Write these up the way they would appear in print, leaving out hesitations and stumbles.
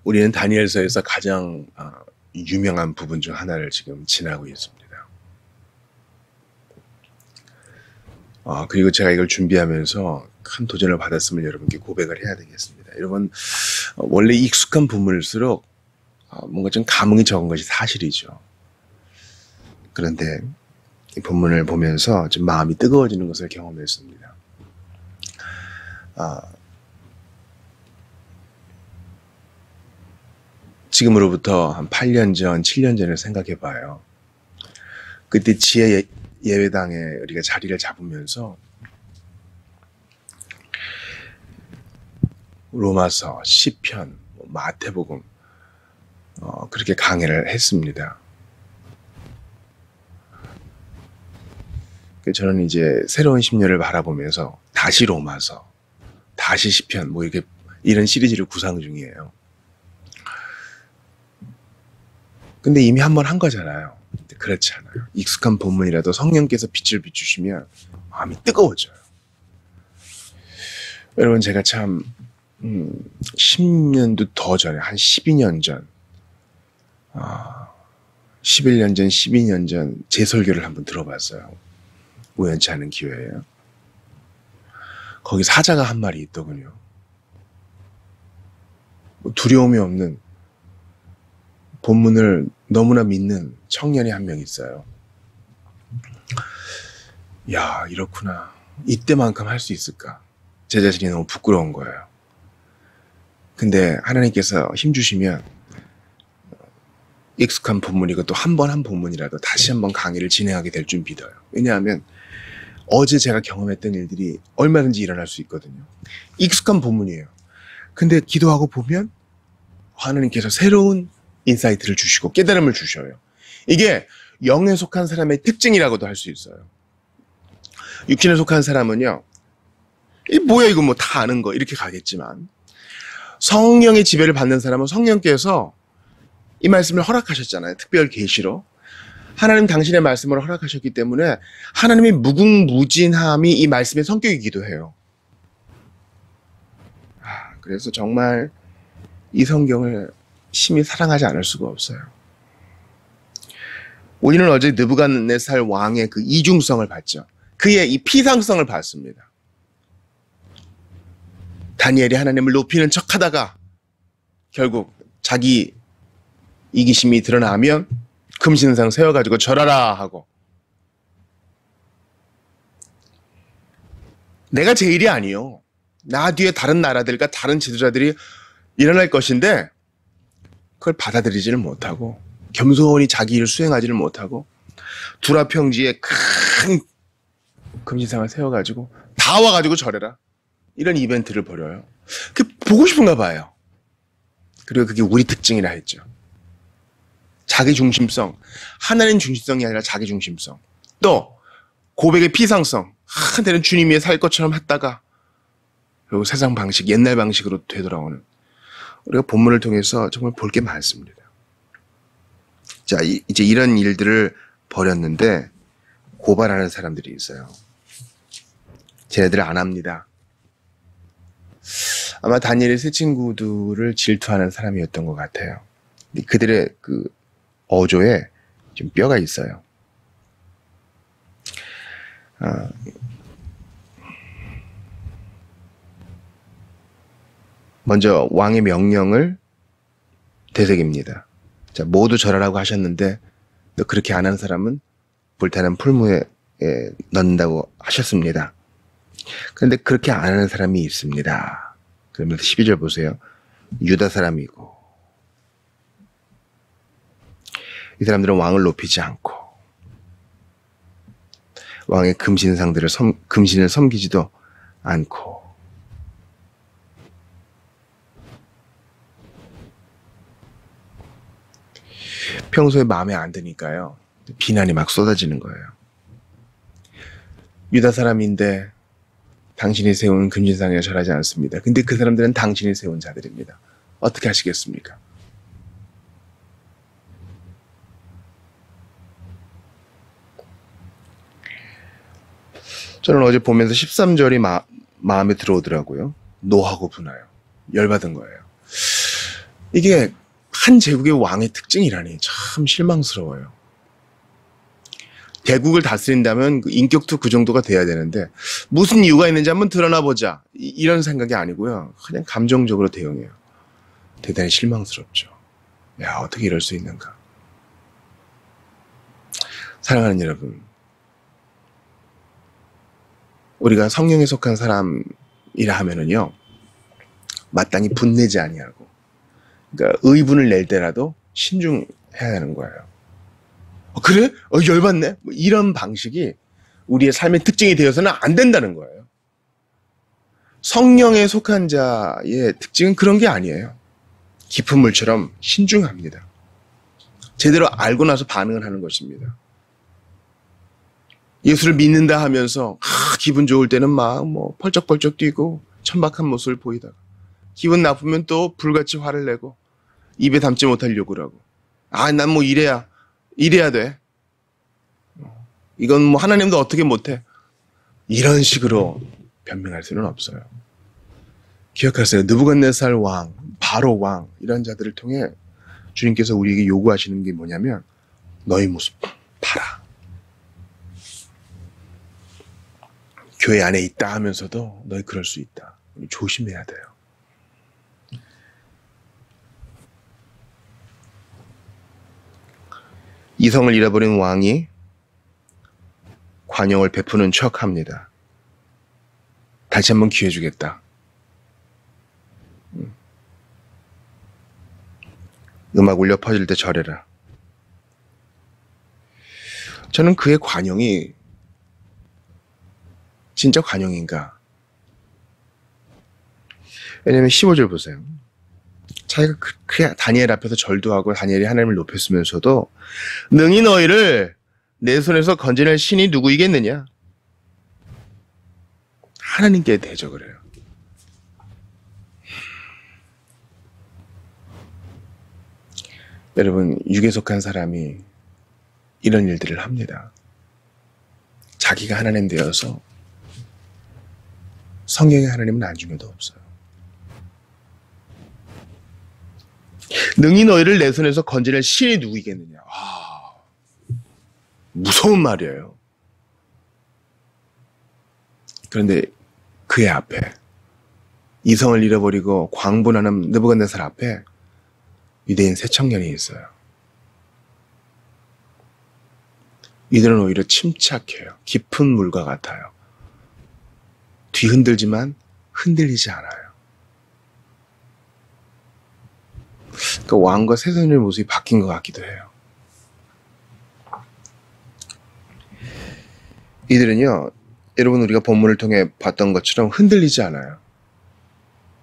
우리는 다니엘서에서 가장 유명한 부분 중 하나를 지금 지나고 있습니다. 그리고 제가 이걸 준비하면서 큰 도전을 받았음을 여러분께 고백을 해야 되겠습니다. 여러분, 원래 익숙한 부분일수록 뭔가 좀 감흥이 적은 것이 사실이죠. 그런데 이 본문을 보면서 좀 마음이 뜨거워지는 것을 경험했습니다. 지금으로부터 한 8년 전, 7년 전을 생각해 봐요. 그때 지혜 예배당에 우리가 자리를 잡으면서 로마서, 시편, 마태복음 그렇게 강의를 했습니다. 저는 이제 새로운 10년을 바라보면서 다시 로마서, 다시 시편 뭐 이렇게 이런 시리즈를 구상 중이에요. 근데 이미 한 번 한 거잖아요. 그렇지 않아요. 익숙한 본문이라도 성령께서 빛을 비추시면 마음이 뜨거워져요. 여러분, 제가 참 10년도 더 전에, 한 12년 전, 11년 전, 12년 전 제 설교를 한번 들어봤어요. 우연치 않은 기회예요. 거기 사자가 한 마리 있더군요. 두려움이 없는, 본문을 너무나 믿는 청년이 한 명 있어요. 야, 이렇구나. 이때만큼 할 수 있을까? 제 자신이 너무 부끄러운 거예요. 근데 하나님께서 힘주시면 익숙한 본문이고 또 한 번 한 본문이라도 다시 한번 강의를 진행하게 될 줄 믿어요. 왜냐하면 어제 제가 경험했던 일들이 얼마든지 일어날 수 있거든요. 익숙한 본문이에요. 근데 기도하고 보면 하나님께서 새로운 인사이트를 주시고 깨달음을 주셔요. 이게 영에 속한 사람의 특징이라고도 할 수 있어요. 육신에 속한 사람은요, 이 뭐야 이거 뭐 다 아는 거 이렇게 가겠지만, 성령의 지배를 받는 사람은 성령께서 이 말씀을 허락하셨잖아요. 특별 계시로 하나님 당신의 말씀을 허락하셨기 때문에 하나님의 무궁무진함이 이 말씀의 성격이기도 해요. 그래서 정말 이 성경을 심히 사랑하지 않을 수가 없어요. 우리는 어제 느부갓네살 왕의 그 이중성을 봤죠. 그의 이 피상성을 봤습니다. 다니엘이 하나님을 높이는 척하다가 결국 자기 이기심이 드러나면 금신상 세워가지고 절하라 하고, 내가 제일이 아니요, 나 뒤에 다른 나라들과 다른 지도자들이 일어날 것인데 그걸 받아들이지를 못하고 겸손히 자기 일을 수행하지를 못하고 두라평지에 큰 금신상을 세워가지고 다 와가지고 절해라, 이런 이벤트를 벌여요. 그게 보고 싶은가 봐요. 그리고 그게 우리 특징이라 했죠. 자기 중심성, 하나님 중심성이 아니라 자기 중심성, 또 고백의 피상성, 한때는 주님 위에 살 것처럼 했다가 그리고 세상 방식, 옛날 방식으로 되돌아오는, 우리가 본문을 통해서 정말 볼 게 많습니다. 자, 이제 이런 일들을 벌였는데 고발하는 사람들이 있어요. 쟤네들 안 합니다. 아마 다니엘의 세 친구들을 질투하는 사람이었던 것 같아요. 그들의 그 어조에 좀 뼈가 있어요. 먼저 왕의 명령을 되새깁니다. 자, 모두 절하라고 하셨는데 너 그렇게 안 한 사람은 불타는 풀무에 넣는다고 하셨습니다. 그런데 그렇게 안 하는 사람이 있습니다. 그러면서 12절 보세요. 유다 사람이고, 이 사람들은 왕을 높이지 않고 왕의 금신을 섬기지도 않고, 평소에 마음에 안 드니까요, 비난이 막 쏟아지는 거예요. 유다 사람인데 당신이 세운 금신상에 절하지 않습니다. 근데 그 사람들은 당신이 세운 자들입니다. 어떻게 하시겠습니까? 저는 어제 보면서 13절이 마음에 들어오더라고요. 노하고 분하여. 열받은 거예요. 이게 한 제국의 왕의 특징이라니 참 실망스러워요. 대국을 다스린다면 인격도 그 정도가 돼야 되는데 무슨 이유가 있는지 한번 드러나 보자 이런 생각이 아니고요. 그냥 감정적으로 대응해요. 대단히 실망스럽죠. 야, 어떻게 이럴 수 있는가. 사랑하는 여러분, 우리가 성령에 속한 사람이라 하면은요, 마땅히 분내지 아니하고, 그러니까 의분을 낼 때라도 신중해야 하는 거예요. 그래? 열받네? 뭐 이런 방식이 우리의 삶의 특징이 되어서는 안 된다는 거예요. 성령에 속한 자의 특징은 그런 게 아니에요. 깊은 물처럼 신중합니다. 제대로 알고 나서 반응을 하는 것입니다. 예수를 믿는다 하면서 기분 좋을 때는 막 뭐 펄쩍펄쩍 뛰고 천박한 모습을 보이다가 기분 나쁘면 또 불같이 화를 내고 입에 담지 못할 욕을 하고 난 뭐 이래야 돼. 이건 뭐 하나님도 어떻게 못해. 이런 식으로 변명할 수는 없어요. 기억하세요. 느부갓네살 왕, 바로 왕 이런 자들을 통해 주님께서 우리에게 요구하시는 게 뭐냐면 너희 모습 봐라. 교회 안에 있다 하면서도 너희 그럴 수 있다. 우리 조심해야 돼요. 이성을 잃어버린 왕이 관용을 베푸는 척합니다. 다시 한번 기회 주겠다. 음악 울려 퍼질 때 절해라. 저는 그의 관용이 진짜 관용인가? 왜냐면 15절 보세요. 자기가 다니엘 앞에서 절도 하고 다니엘이 하나님을 높였으면서도 능히 너희를 내 손에서 건져낼 신이 누구이겠느냐? 하나님께 대적을 해요. 여러분, 육에 속한 사람이 이런 일들을 합니다. 자기가 하나님 되어서 성경의 하나님은 안중에도 없어요. 능히 너희를 내 손에서 건져낼 신이 누구이겠느냐. 무서운 말이에요. 그런데 그의 앞에 이성을 잃어버리고 광분하는 느부갓네살 앞에 유대인 세 청년이 있어요. 이들은 오히려 침착해요. 깊은 물과 같아요. 뒤흔들지만 흔들리지 않아요. 그 왕과 세 소년의 모습이 바뀐 것 같기도 해요. 이들은요, 여러분 우리가 본문을 통해 봤던 것처럼 흔들리지 않아요.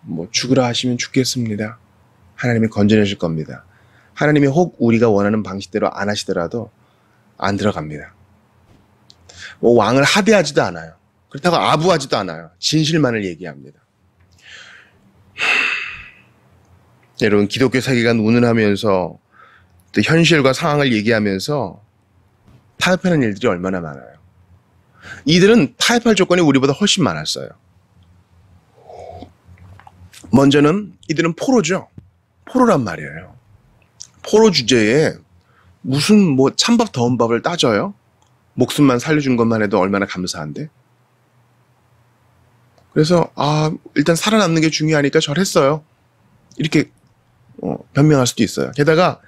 뭐 죽으라 하시면 죽겠습니다. 하나님이 건져내실 겁니다. 하나님이 혹 우리가 원하는 방식대로 안 하시더라도 안 들어갑니다. 뭐 왕을 하대하지도 않아요. 그렇다고 아부하지도 않아요. 진실만을 얘기합니다. 여러분 기독교 세계가 운운하면서 또 현실과 상황을 얘기하면서 타협하는 일들이 얼마나 많아요. 이들은 타협할 조건이 우리보다 훨씬 많았어요. 먼저는 이들은 포로죠. 포로란 말이에요. 포로 주제에 무슨 뭐 찬밥 더운 밥을 따져요? 목숨만 살려준 것만 해도 얼마나 감사한데. 그래서 일단 살아남는 게 중요하니까 절했어요. 이렇게 변명할 수도 있어요. 게다가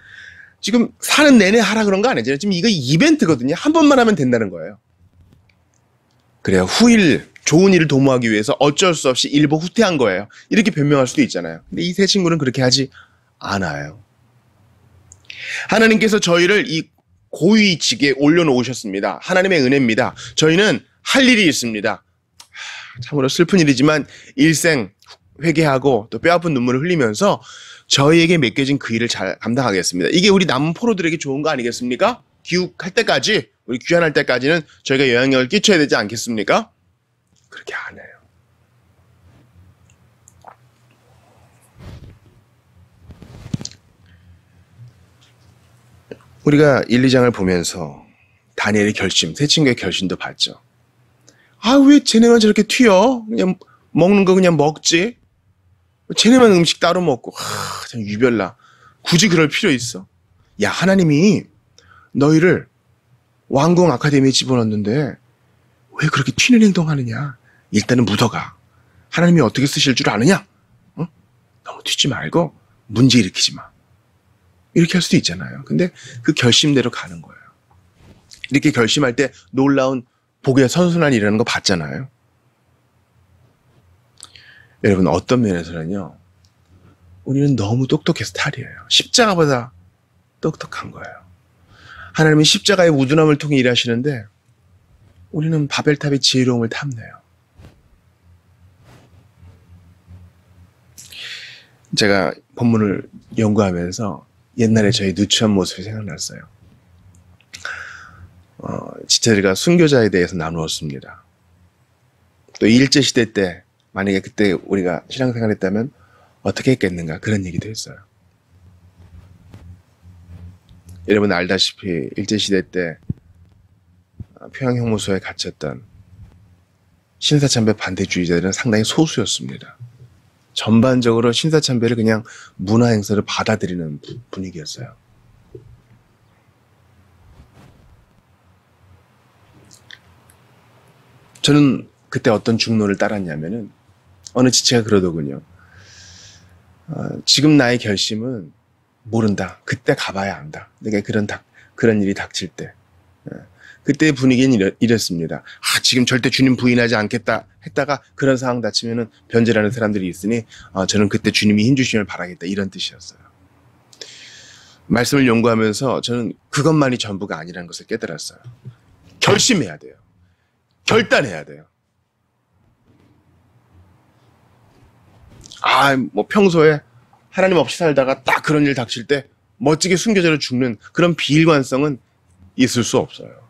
지금 사는 내내 하라 그런 거 아니잖아요. 지금 이거 이벤트거든요. 한 번만 하면 된다는 거예요. 그래요. 후일 좋은 일을 도모하기 위해서 어쩔 수 없이 일부 후퇴한 거예요. 이렇게 변명할 수도 있잖아요. 근데 이 세 친구는 그렇게 하지 않아요. 하나님께서 저희를 이 고위직에 올려놓으셨습니다. 하나님의 은혜입니다. 저희는 할 일이 있습니다. 참으로 슬픈 일이지만 일생 회개하고 또 뼈아픈 눈물을 흘리면서 저희에게 맡겨진 그 일을 잘 감당하겠습니다. 이게 우리 남은 포로들에게 좋은 거 아니겠습니까? 귀국할 때까지, 우리 귀환할 때까지는 저희가 영향력을 끼쳐야 되지 않겠습니까? 그렇게 안 해요. 우리가 1, 2장을 보면서 다니엘의 결심, 세 친구의 결심도 봤죠. 왜 쟤네만 저렇게 튀어? 그냥 먹는 거 그냥 먹지? 쟤네만 음식 따로 먹고, 참 유별나. 굳이 그럴 필요 있어? 야, 하나님이 너희를 왕궁 아카데미에 집어넣었는데 왜 그렇게 튀는 행동하느냐? 일단은 묻어가. 하나님이 어떻게 쓰실 줄 아느냐? 어? 너무 튀지 말고 문제 일으키지 마. 이렇게 할 수도 있잖아요. 근데 그 결심대로 가는 거예요. 이렇게 결심할 때 놀라운 복의 선순환이라는 거 봤잖아요. 여러분, 어떤 면에서는요, 우리는 너무 똑똑해서 탈이에요. 십자가보다 똑똑한 거예요. 하나님은 십자가의 우둔함을 통해 일하시는데 우리는 바벨탑의 지혜로움을 탐내요. 제가 본문을 연구하면서 옛날에 저희 누추한 모습이 생각났어요. 지체들과 순교자에 대해서 나누었습니다. 또 일제시대 때 만약에 그때 우리가 신앙생활 했다면 어떻게 했겠는가, 그런 얘기도 했어요. 여러분 알다시피 일제시대 때 평양형무소에 갇혔던 신사참배 반대주의자들은 상당히 소수였습니다. 전반적으로 신사참배를 그냥 문화행사를 받아들이는 분위기였어요. 저는 그때 어떤 중론을 따랐냐면은 어느 지체가 그러더군요. 지금 나의 결심은 모른다. 그때 가봐야 안다. 내가 그런 일이 닥칠 때. 그때의 분위기는 이랬습니다. 지금 절대 주님 부인하지 않겠다 했다가 그런 상황 닥치면은 변절하는 사람들이 있으니 저는 그때 주님이 힘주심을 바라겠다, 이런 뜻이었어요. 말씀을 연구하면서 저는 그것만이 전부가 아니라는 것을 깨달았어요. 결심해야 돼요. 결단해야 돼요. 뭐 평소에 하나님 없이 살다가 딱 그런 일 닥칠 때 멋지게 순교자로 죽는 그런 비일관성은 있을 수 없어요.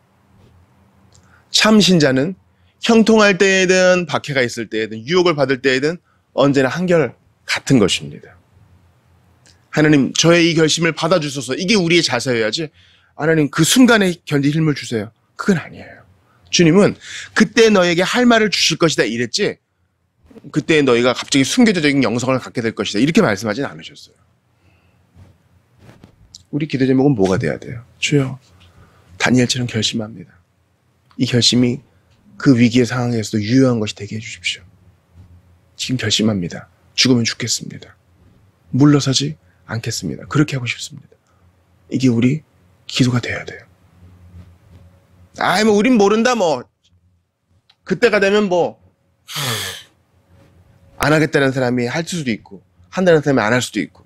참 신자는 형통할 때에든 박해가 있을 때에든 유혹을 받을 때에든 언제나 한결 같은 것입니다. 하나님, 저의 이 결심을 받아주소서. 이게 우리의 자세여야지, 하나님 그 순간에 견딜 힘을 주세요, 그건 아니에요. 주님은 그때 너에게 할 말을 주실 것이다 이랬지, 그때 너희가 갑자기 순교자적인 영성을 갖게 될 것이다 이렇게 말씀하진 않으셨어요. 우리 기도 제목은 뭐가 돼야 돼요? 주여, 다니엘처럼 결심합니다. 이 결심이 그 위기의 상황에서도 유효한 것이 되게 해주십시오. 지금 결심합니다. 죽으면 죽겠습니다. 물러서지 않겠습니다. 그렇게 하고 싶습니다. 이게 우리 기도가 돼야 돼요. 뭐 우린 모른다, 그때가 되면 안 하겠다는 사람이 할 수도 있고 한다는 사람이 안 할 수도 있고,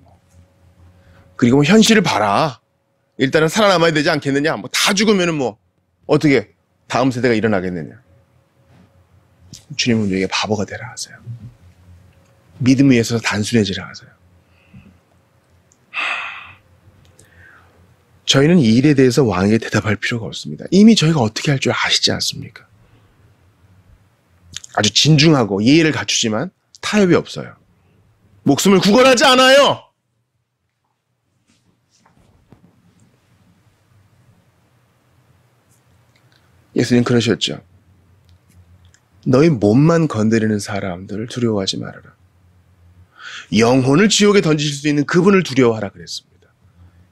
그리고 현실을 봐라. 일단은 살아남아야 되지 않겠느냐. 다 죽으면은 어떻게 다음 세대가 일어나겠느냐. 주님은 우리에게 바보가 되라 하세요. 믿음 위에서 단순해지라 하세요. 저희는 이 일에 대해서 왕에게 대답할 필요가 없습니다. 이미 저희가 어떻게 할 줄 아시지 않습니까? 아주 진중하고 예의를 갖추지만 타협이 없어요. 목숨을 구걸하지 않아요. 예수님 그러셨죠. 너희 몸만 건드리는 사람들을 두려워하지 말아라. 영혼을 지옥에 던지실 수 있는 그분을 두려워하라 그랬습니다.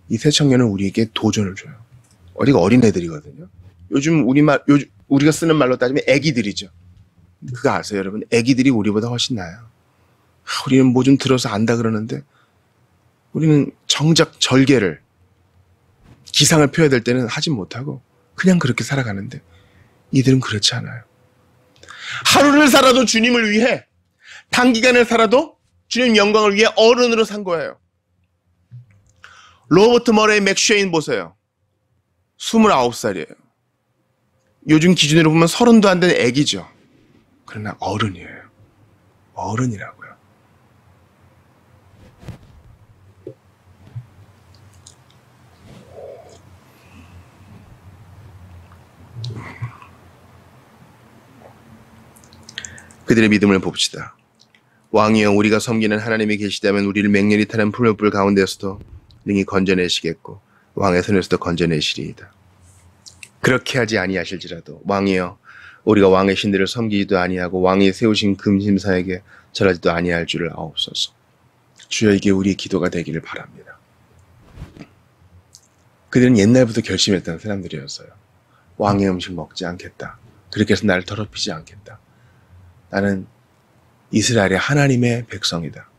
이 세 청년은 우리에게 도전을 줘요. 우리가 어린애들이거든요. 요즘 우리가 쓰는 말로 따지면 애기들이죠. 그거 아세요, 여러분? 애기들이 우리보다 훨씬 나아요. 우리는 뭐 좀 들어서 안다 그러는데 우리는 정작 절개를, 기상을 펴야 될 때는 하지 못하고 그냥 그렇게 살아가는데 이들은 그렇지 않아요. 하루를 살아도 주님을 위해, 단기간을 살아도 주님 영광을 위해 어른으로 산 거예요. 로버트 머레이 맥쉐인 보세요. 29살이에요. 요즘 기준으로 보면 30도 안 되는 애기죠. 그러나 어른이에요. 어른이라고요. 그들의 믿음을 봅시다. 왕이여, 우리가 섬기는 하나님이 계시다면 우리를 맹렬히 타는 풀물불 가운데서도 능히 건져내시겠고 왕의 손에서도 건져내시리이다. 그렇게 하지 아니하실지라도 왕이여, 우리가 왕의 신들을 섬기지도 아니하고 왕이 세우신 금심사에게 절하지도 아니할 줄을 아옵소서. 주여, 이게 우리의 기도가 되기를 바랍니다. 그들은 옛날부터 결심했던 사람들이었어요. 왕의 음식 먹지 않겠다. 그렇게 해서 나를 더럽히지 않겠다. 나는 이스라엘의 하나님의 백성이다.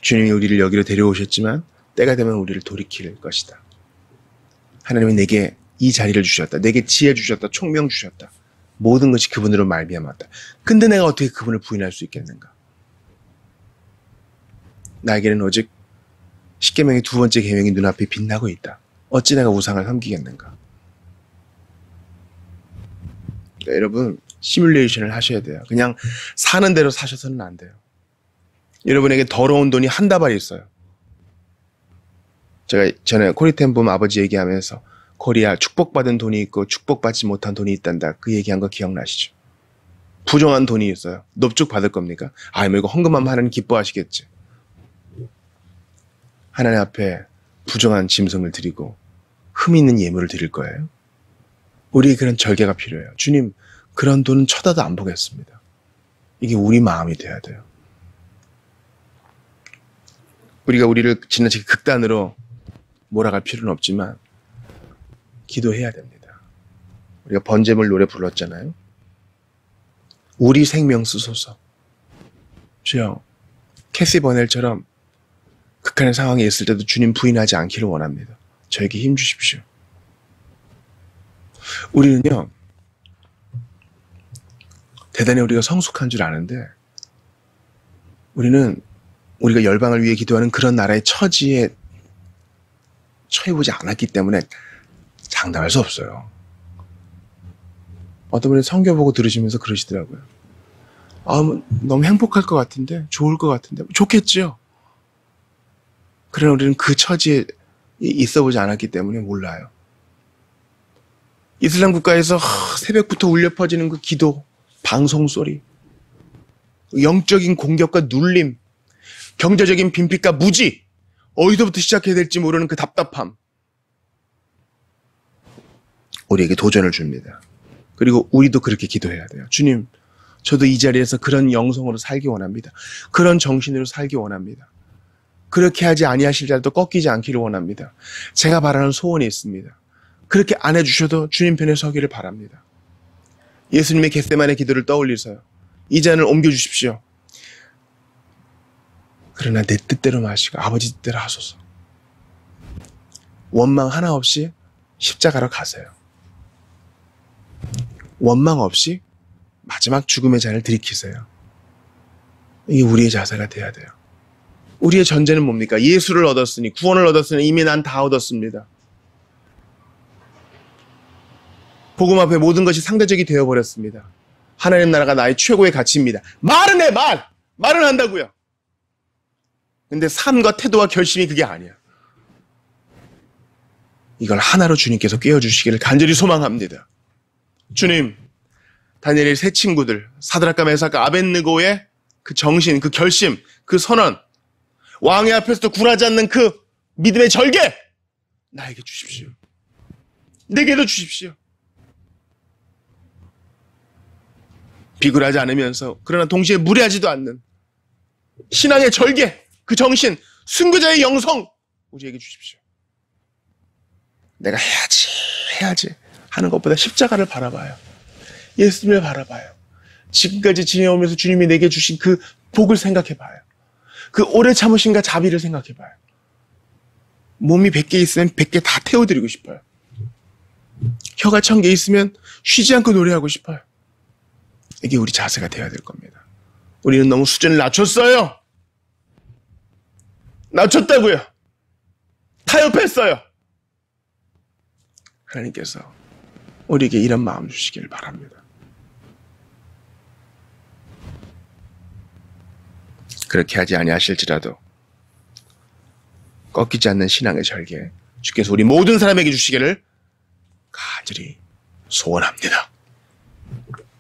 주님이 우리를 여기로 데려오셨지만 때가 되면 우리를 돌이킬 것이다. 하나님이 내게 이 자리를 주셨다. 내게 지혜 주셨다. 총명 주셨다. 모든 것이 그분으로 말미암았다. 근데 내가 어떻게 그분을 부인할 수 있겠는가? 나에게는 오직 십계명의 두 번째 계명이 눈앞에 빛나고 있다. 어찌 내가 우상을 섬기겠는가? 그러니까 여러분, 시뮬레이션을 하셔야 돼요. 그냥 사는 대로 사셔서는 안 돼요. 여러분에게 더러운 돈이 한 다발이 있어요. 제가 전에 코리텐붐 아버지 얘기하면서 코리아 축복받은 돈이 있고 축복받지 못한 돈이 있단다. 그 얘기한 거 기억나시죠? 부정한 돈이 있어요. 넙죽 받을 겁니까? 뭐 이거 헌금하면 하나님 기뻐하시겠지. 하나님 앞에 부정한 짐승을 드리고 흠 있는 예물을 드릴 거예요. 우리에게 그런 절개가 필요해요. 주님, 그런 돈은 쳐다도 안 보겠습니다. 이게 우리 마음이 돼야 돼요. 우리가 우리를 지나치게 극단으로 몰아갈 필요는 없지만 기도해야 됩니다. 우리가 번제물 노래 불렀잖아요. 우리 생명 쓰소서. 주여, 캐시 버넬처럼 극한의 상황에 있을 때도 주님 부인하지 않기를 원합니다. 저에게 힘 주십시오. 우리는요, 대단히 우리가 성숙한 줄 아는데 우리는 우리가 열방을 위해 기도하는 그런 나라의 처지에 처해보지 않았기 때문에 장담할 수 없어요. 어떤 분이 성경 보고 들으시면서 그러시더라고요. 너무 행복할 것 같은데, 좋을 것 같은데. 좋겠죠. 그러나 우리는 그 처지에 있어보지 않았기 때문에 몰라요. 이슬람 국가에서 새벽부터 울려 퍼지는 그 기도, 방송 소리, 영적인 공격과 눌림, 경제적인 빈핍과 무지, 어디서부터 시작해야 될지 모르는 그 답답함, 우리에게 도전을 줍니다. 그리고 우리도 그렇게 기도해야 돼요. 주님, 저도 이 자리에서 그런 영성으로 살기 원합니다. 그런 정신으로 살기 원합니다. 그렇게 하지 아니하실 자도 꺾이지 않기를 원합니다. 제가 바라는 소원이 있습니다. 그렇게 안 해주셔도 주님 편에 서기를 바랍니다. 예수님의 겟세마네 기도를 떠올리세요. 이 잔을 옮겨주십시오. 그러나 내 뜻대로 마시고 아버지 뜻대로 하소서. 원망 하나 없이 십자가로 가세요. 원망 없이 마지막 죽음의 잔을 들이키세요. 이게 우리의 자세가 돼야 돼요. 우리의 전제는 뭡니까? 예수를 얻었으니, 구원을 얻었으니 이미 난 다 얻었습니다. 복음 앞에 모든 것이 상대적이 되어버렸습니다. 하나님 나라가 나의 최고의 가치입니다. 말은 해, 말은 한다고요. 근데 삶과 태도와 결심이 그게 아니야. 이걸 하나로 주님께서 깨워주시기를 간절히 소망합니다. 주님, 다니엘의 세 친구들, 사드락과 메삭과 아벳느고의 그 정신, 그 결심, 그 선언, 왕의 앞에서도 굴하지 않는 그 믿음의 절개, 나에게 주십시오. 내게도 주십시오. 비굴하지 않으면서 그러나 동시에 무례하지도 않는 신앙의 절개, 그 정신, 순교자의 영성 우리에게 주십시오. 내가 해야지 하는 것보다 십자가를 바라봐요. 예수님을 바라봐요. 지금까지 지내오면서 주님이 내게 주신 그 복을 생각해봐요. 그 오래 참으심과 자비를 생각해봐요. 몸이 100개 있으면 100개 다 태워드리고 싶어요. 혀가 1000개 있으면 쉬지 않고 노래하고 싶어요. 이게 우리 자세가 되어야 될 겁니다. 우리는 너무 수준을 낮췄어요. 낮췄다고요. 타협했어요. 하나님께서 우리에게 이런 마음 주시길 바랍니다. 그렇게 하지 아니하실지라도 꺾이지 않는 신앙의 절개, 주께서 우리 모든 사람에게 주시기를 간절히 소원합니다.